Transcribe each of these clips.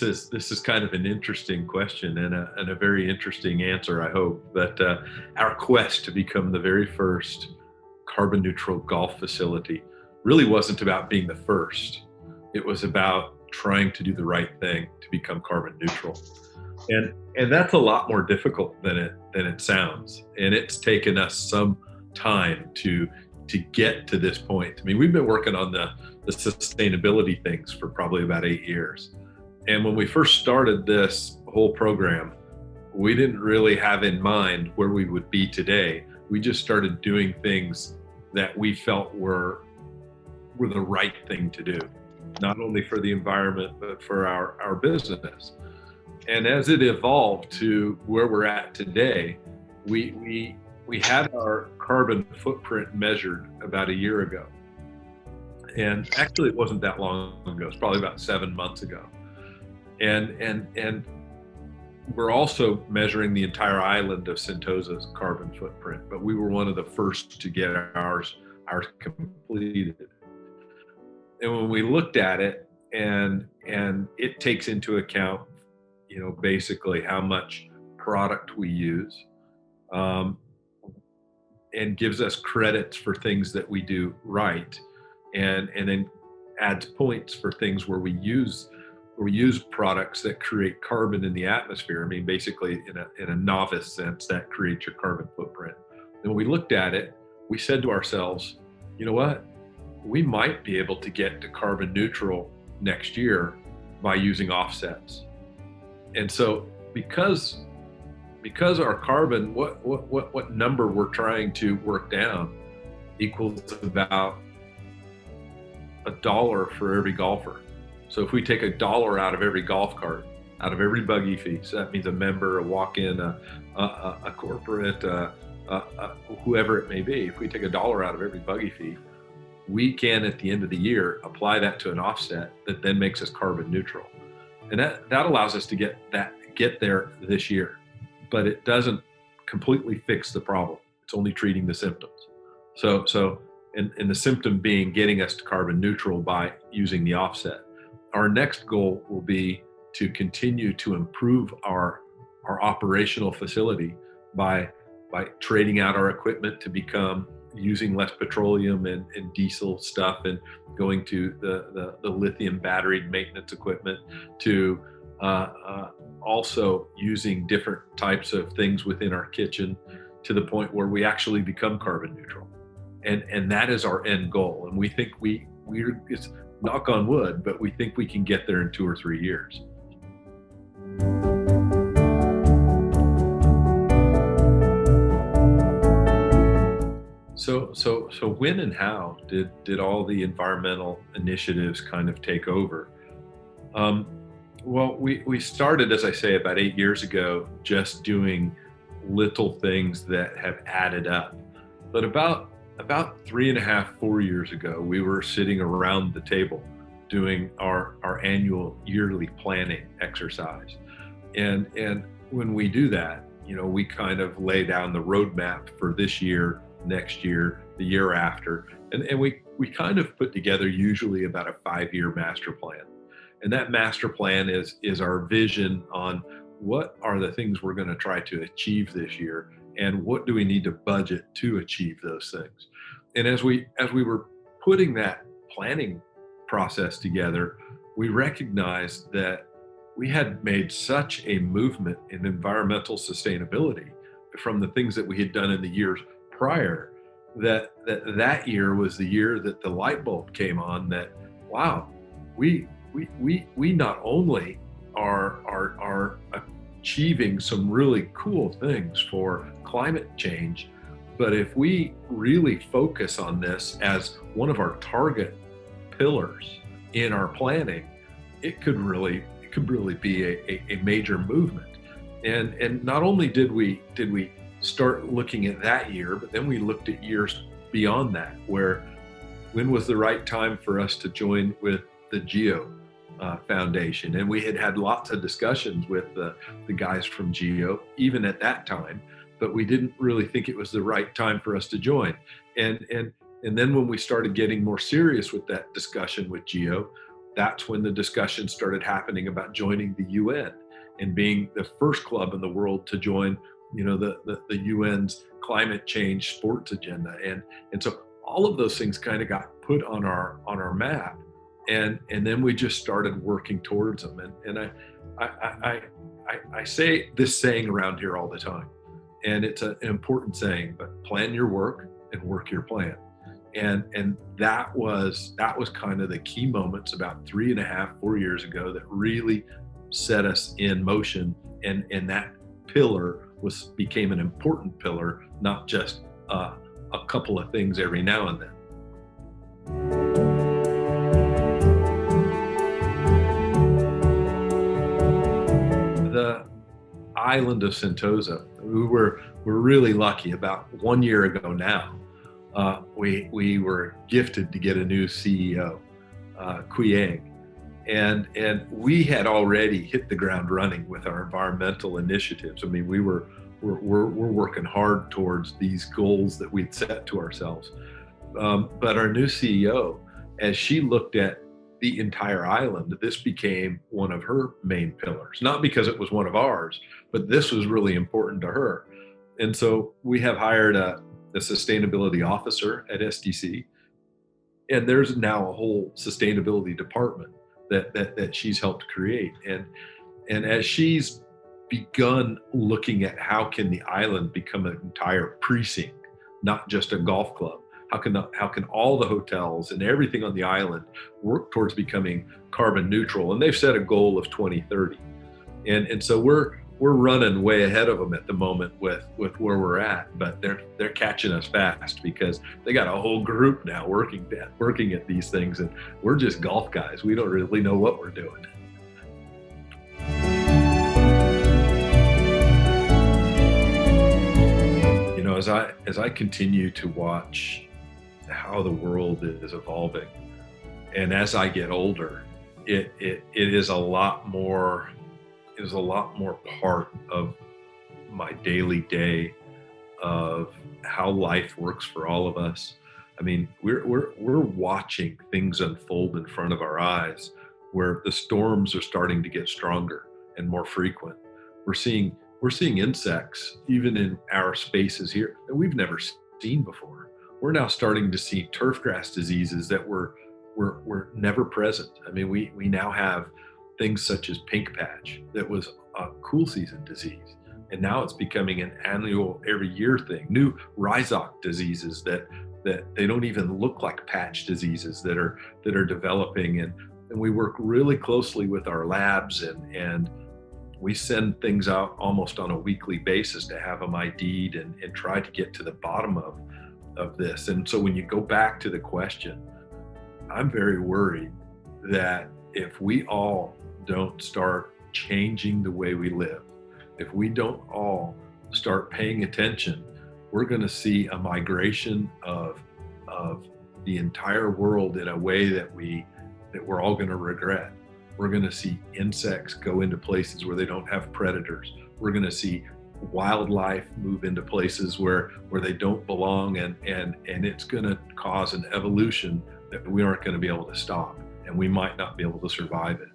This is kind of an interesting question and a very interesting answer, I hope. But our quest to become the very first carbon neutral golf facility really wasn't about being the first. It was about trying to do the right thing to become carbon neutral. And that's a lot more difficult than it sounds. And it's taken us some time to get to this point. I mean, we've been working on the sustainability things for probably about 8 years. And when we first started this whole program, we didn't really have in mind where we would be today. We just started doing things that we felt were the right thing to do, not only for the environment, but for our business. And as it evolved to where we're at today, we had our carbon footprint measured about a year ago. And actually it wasn't that long ago, it's probably about 7 months ago. And we're also measuring the entire island of Sentosa's carbon footprint, but we were one of the first to get ours completed. And when we looked at it, and it takes into account, basically how much product we use, and gives us credits for things that we do right, and then adds points for things where we use products that create carbon in the atmosphere. I mean, basically in a novice sense, that creates your carbon footprint. And when we looked at it, we said to ourselves, you know what? We might be able to get to carbon neutral next year by using offsets. And so because our carbon, what number we're trying to work down equals about $1 for every golfer. So if we take $1 out of every golf cart, out of every buggy fee, so that means a member, a walk-in, a corporate, whoever it may be, if we take $1 out of every buggy fee, we can at the end of the year apply that to an offset that then makes us carbon neutral. And that allows us to get there this year, but it doesn't completely fix the problem. It's only treating the symptoms. And the symptom being getting us to carbon neutral by using the offset. Our next goal will be to continue to improve our operational facility by trading out our equipment to become using less petroleum and diesel stuff, and going to the lithium battery maintenance equipment, to also using different types of things within our kitchen, to the point where we actually become carbon neutral. And that is our end goal. And we think we're it's knock on wood, but we think we can get there in 2 or 3 years. So when and how did all the environmental initiatives kind of take over? Well, we started, as I say, about 8 years ago, just doing little things that have added up. But about 3.5, 4 years ago, we were sitting around the table doing our annual yearly planning exercise. And when we do that, we kind of lay down the roadmap for this year, next year, the year after. And we kind of put together usually about a 5-year master plan. And that master plan is our vision on what are the things we're going to try to achieve this year, and what do we need to budget to achieve those things. And as we were putting that planning process together, we recognized that we had made such a movement in environmental sustainability from the things that we had done in the years prior, that year was the year that the light bulb came on, that wow, we not only are achieving some really cool things for climate change, but if we really focus on this as one of our target pillars in our planning, it could really be a major movement. And not only did we start looking at that year, but then we looked at years beyond that, when was the right time for us to join with the Geo Foundation. And we had lots of discussions with the guys from Geo, even at that time, but we didn't really think it was the right time for us to join. And then when we started getting more serious with that discussion with Geo, that's when the discussion started happening about joining the UN and being the first club in the world to join, the UN's climate change sports agenda. And so all of those things kind of got put on our map, and then we just started working towards them. And I say this saying around here all the time, and it's an important saying, but plan your work and work your plan. And that was kind of the key moments about 3.5, 4 years ago that really set us in motion. And that pillar became an important pillar, not just a couple of things every now and then. The island of Sentosa, we're really lucky. About 1 year ago now, we were gifted to get a new CEO, Kuyang, and we had already hit the ground running with our environmental initiatives. I mean, we're working hard towards these goals that we'd set to ourselves. But our new CEO, as she looked at the entire island, this became one of her main pillars, not because it was one of ours, but this was really important to her. And so we have hired a sustainability officer at SDC, and there's now a whole sustainability department that she's helped create. And as she's begun looking at how can the island become an entire precinct, not just a golf club, how can all the hotels and everything on the island work towards becoming carbon neutral? And they've set a goal of 2030, and so we're running way ahead of them at the moment with where we're at, but they're catching us fast because they got a whole group now working at these things, and we're just golf guys. We don't really know what we're doing. As I continue to watch how the world is evolving, and as I get older, it is a lot more part of my daily day of how life works for all of us. I mean, we're watching things unfold in front of our eyes, where the storms are starting to get stronger and more frequent. We're seeing insects even in our spaces here that we've never seen before. We're now starting to see turfgrass diseases that were never present. I mean, we now have things such as pink patch that was a cool season disease, and now it's becoming an annual, every year thing. New rhizome diseases that they don't even look like patch diseases that are developing, and we work really closely with our labs, and we send things out almost on a weekly basis to have them ID'd and try to get to the bottom of this. And so when you go back to the question, I'm very worried that if we all don't start changing the way we live, if we don't all start paying attention, we're going to see a migration of the entire world in a way that we're all going to regret. We're going to see insects go into places where they don't have predators. We're going to see wildlife move into places where they don't belong, and it's going to cause an evolution that we aren't going to be able to stop, and we might not be able to survive it.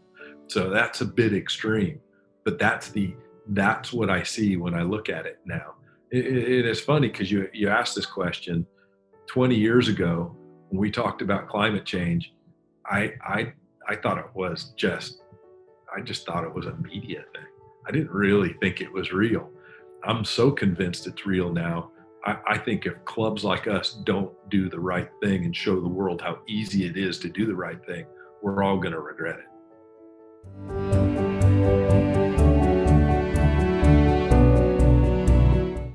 So that's a bit extreme, but that's what I see when I look at it now. It is funny because you asked this question 20 years ago when we talked about climate change. I thought it was I just thought it was a media thing. I didn't really think it was real. I'm so convinced it's real now. I think if clubs like us don't do the right thing and show the world how easy it is to do the right thing, we're all going to regret it.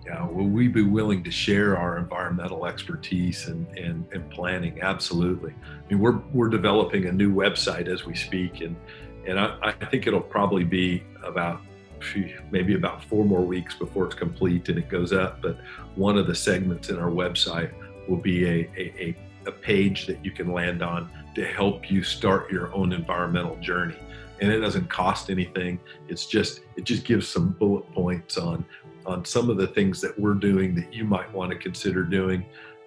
Yeah, will we be willing to share our environmental expertise and planning? Absolutely. I mean, we're developing a new website as we speak, and I think it'll probably be maybe about 4 more weeks before it's complete and it goes up. But one of the segments in our website will be a page that you can land on to help you start your own environmental journey. And it doesn't cost anything. It just gives some bullet points on some of the things that we're doing that you might want to consider doing.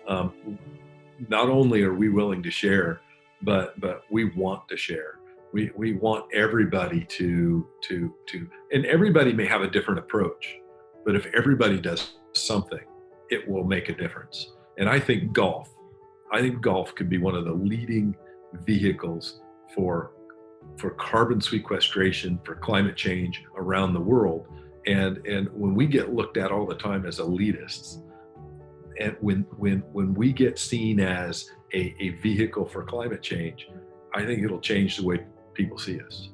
Not only are we willing to share, but we want to share. We want everybody and everybody may have a different approach, but if everybody does something, it will make a difference. And I think golf could be one of the leading vehicles for carbon sequestration, for climate change around the world. And when we get looked at all the time as elitists, and when we get seen as a vehicle for climate change, I think it'll change the way people see us.